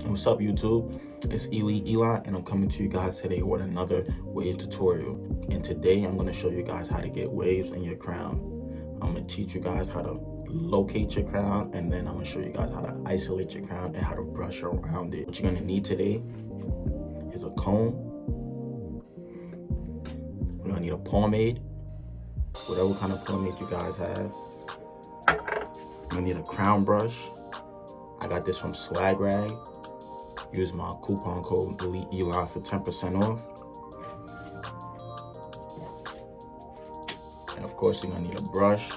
What's up, YouTube? It's Eli, and I'm coming to you guys today with another wave tutorial. And today I'm going to show you guys how to get waves in your crown. I'm going to teach you guys how to locate your crown, and then I'm going to show you guys how to isolate your crown and how to brush around it. What you're going to need today is a comb. We're going to need a pomade, whatever kind of pomade you guys have. You're going to need a crown brush. I got this from Swag Rag. Use my coupon code Eli for 10% off. And of course, you're gonna need a brush.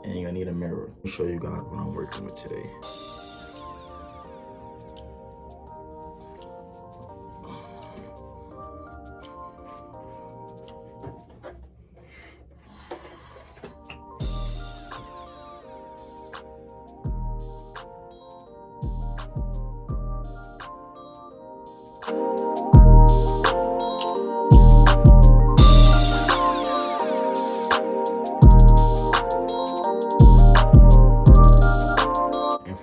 And you're gonna need a mirror. Let me show you guys what I'm working with today.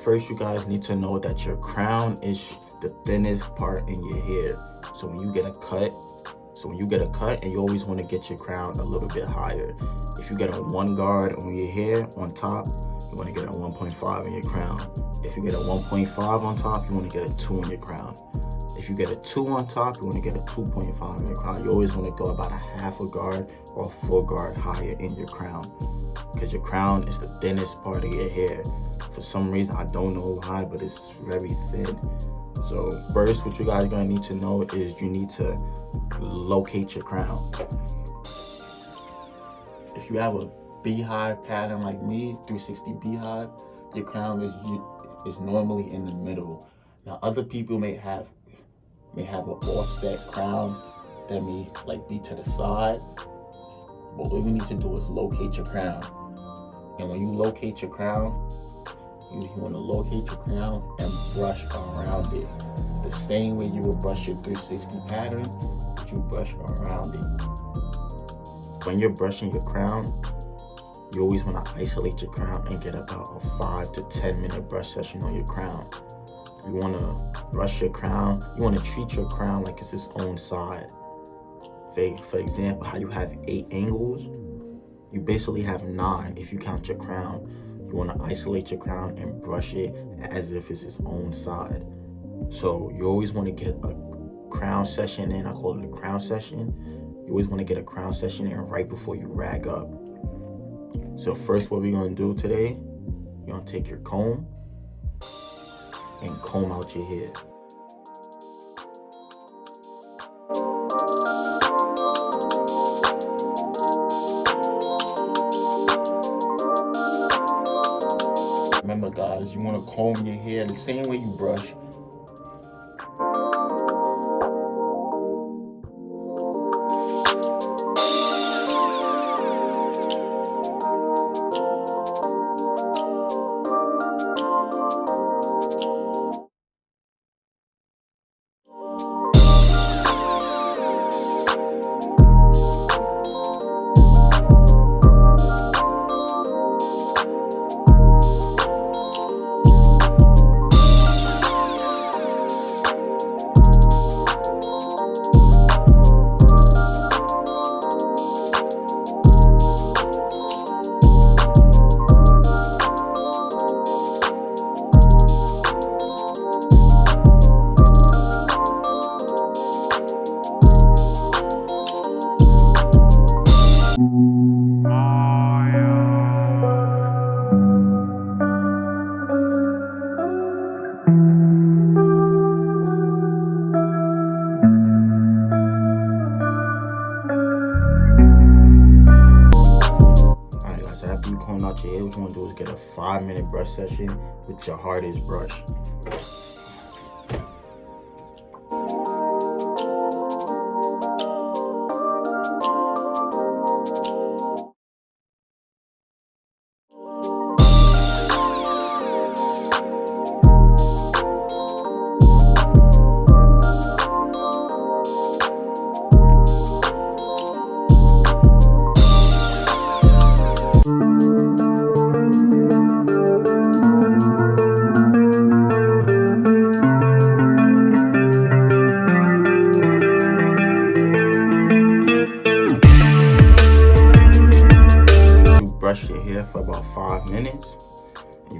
First, you guys need to know that your crown is the thinnest part in your hair. So when you get a cut, and you always want to get your crown a little bit higher. If you get a 1 guard on your hair on top, you want to get a 1.5 in your crown. If you get a 1.5 on top, you want to get a 2 in your crown. If you get a 2 on top, you want to get a 2.5 in your crown. You always want to go about a 1/2 guard or a 4 guard higher in your crown, because your crown is the thinnest part of your hair. For some reason, I don't know why, but it's very thin. So first, what you guys are gonna need to know is you need to locate your crown. If you have a beehive pattern like me, 360 beehive, your crown is normally in the middle. Now, other people may have an offset crown that may be to the side. But what you need to do is locate your crown. And when you locate your crown, you want to locate your crown and brush around it. The same way you would brush your 360 pattern, but you brush around it. When you're brushing your crown, you always want to isolate your crown and get about a 5 to 10 minute brush session on your crown. You want to brush your crown, you want to treat your crown like it's its own side. For example, how you have 8 angles, you basically have 9 if you count your crown. You want to isolate your crown and brush it as if it's its own side. So you always want to get a crown session in. I call it a crown session. You always want to get a crown session in right before you rag up. So first, what we're going to do today, you're going to take your comb and comb out your hair. Remember, guys, you want to comb your hair the same way you brush. After you comb out your hair, what you want to do is get a 5-minute brush session with your hardest brush.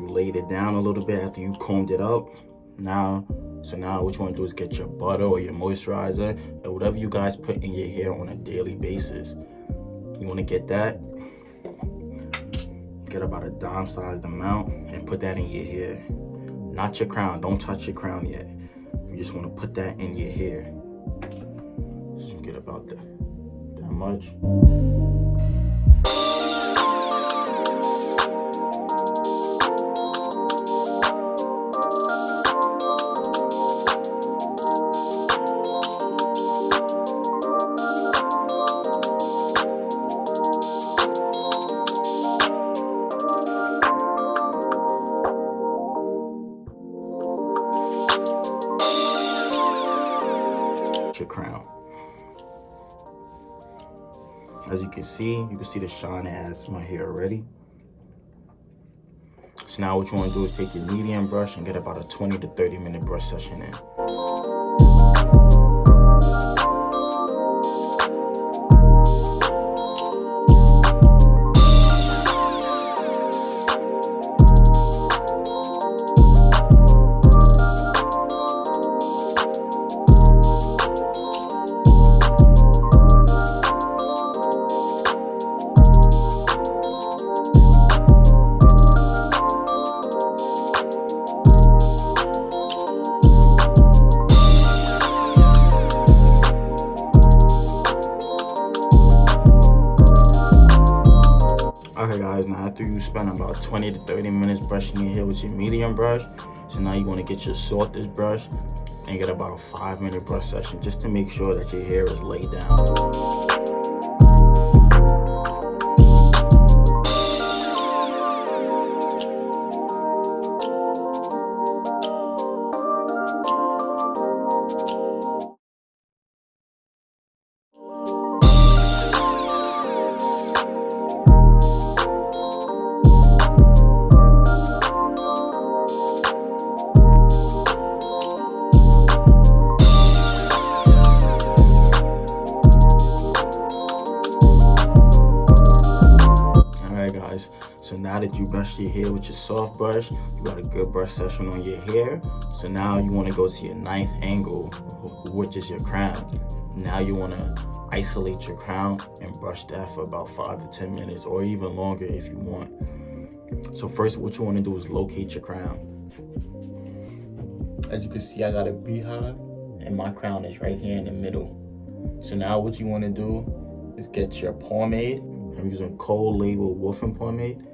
laid it down a little bit after you combed it up. Now what you want to do is get your butter or your moisturizer or whatever you guys put in your hair on a daily basis. You want to get that. Get about a dime-sized amount and put that in your hair. Not your crown. Don't touch your crown yet. You just want to put that in your hair. So get about that much. Your crown. As you can see the shine it has my hair already. So now what you want to do is take your medium brush and get about a 20 to 30 minute brush session in. Okay guys, now after you spend about 20 to 30 minutes brushing your hair with your medium brush, so now you want to get your softest brush and get about a 5-minute brush session just to make sure that your hair is laid down. Guys, so now that you brushed your hair with your soft brush, you got a good brush session on your hair. So now you want to go to your 9th angle, which is your crown. Now you want to isolate your crown and brush that for about 5 to 10 minutes or even longer if you want. So first what you want to do is locate your crown. As you can see, I got a beehive and my crown is right here in the middle. So now what you want to do is get your pomade. I'm using Cold Label Wolfen pomade.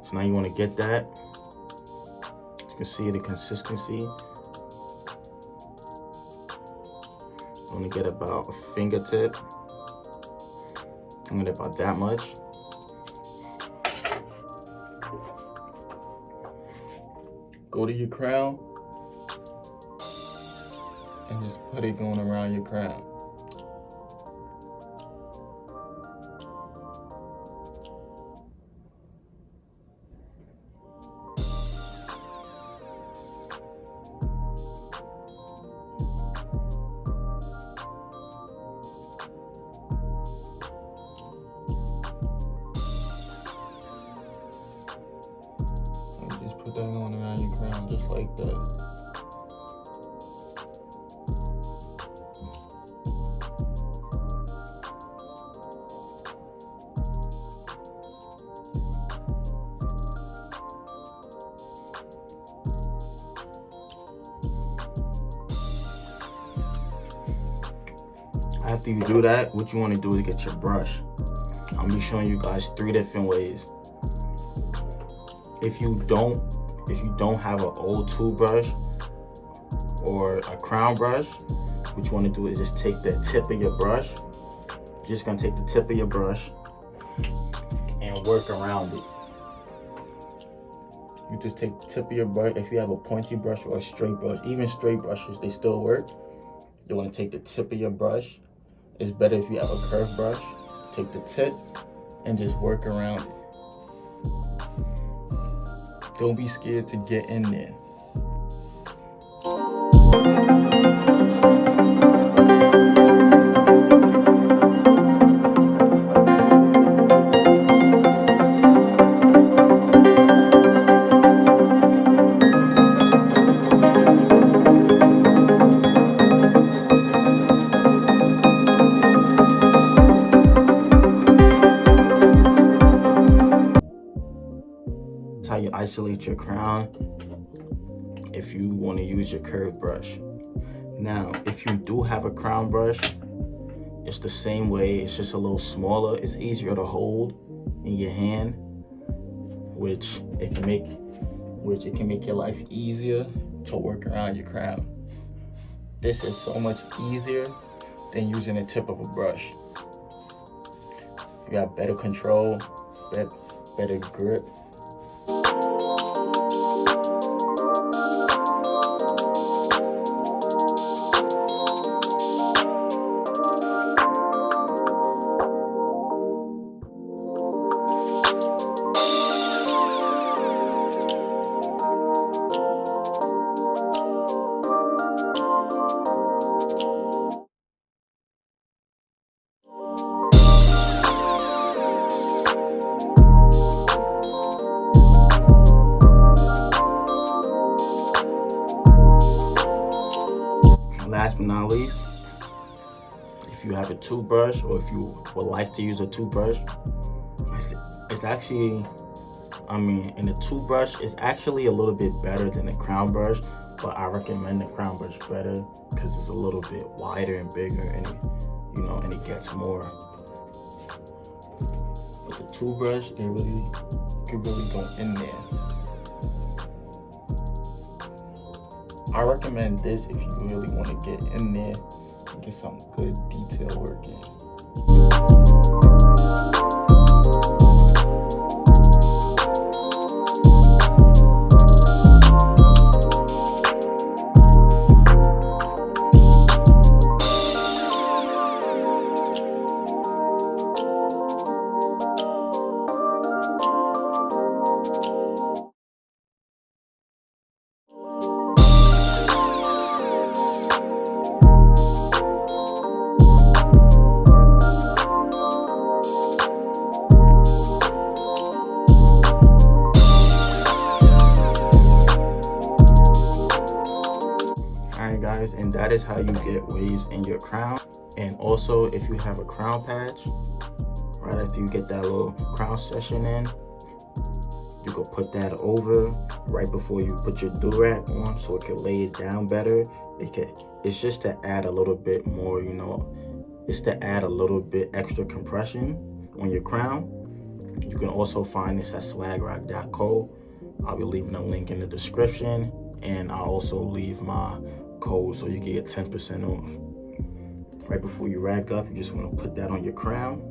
So now you want to get that. You can see the consistency. You want to get about a fingertip. I'm gonna get about that much. Go to your crown and just put it going around your crown. Put that going around your crown just like that. After you do that, what you want to do is get your brush. I'm gonna be showing you guys 3 different ways. If you don't have an old toothbrush or a crown brush, what you want to do is just take the tip of your brush. You're just gonna take the tip of your brush and work around it. You just take the tip of your brush. If you have a pointy brush or a straight brush, even straight brushes, they still work. You want to take the tip of your brush. It's better if you have a curved brush. Take the tip and just work around it. Don't be scared to get in there. isolate your crown if you want to use your curved brush. Now, if you do have a crown brush, it's the same way, it's just a little smaller. It's easier to hold in your hand, which it can make your life easier to work around your crown. This is so much easier than using the tip of a brush. You got better control, better grip. Last but not least, if you have a toothbrush or if you would like to use a toothbrush, it's actually, in the toothbrush, it's actually a little bit better than the crown brush, but I recommend the crown brush better because it's a little bit wider and bigger, and it gets more. With the toothbrush, it can really go in there. I recommend this if you really want to get in there and get some good detail work in. Alright guys, and that is how you get waves in your crown. And also, if you have a crown patch, right after you get that little crown session in, you can put that over right before you put your durag on, so it can lay it down better. It's just to add a little bit more, it's to add a little bit extra compression on your crown. You can also find this at swagrock.co. I'll be leaving a link in the description, and I'll also leave my code so you can get 10% off. Right before you rack up, you just want to put that on your crown.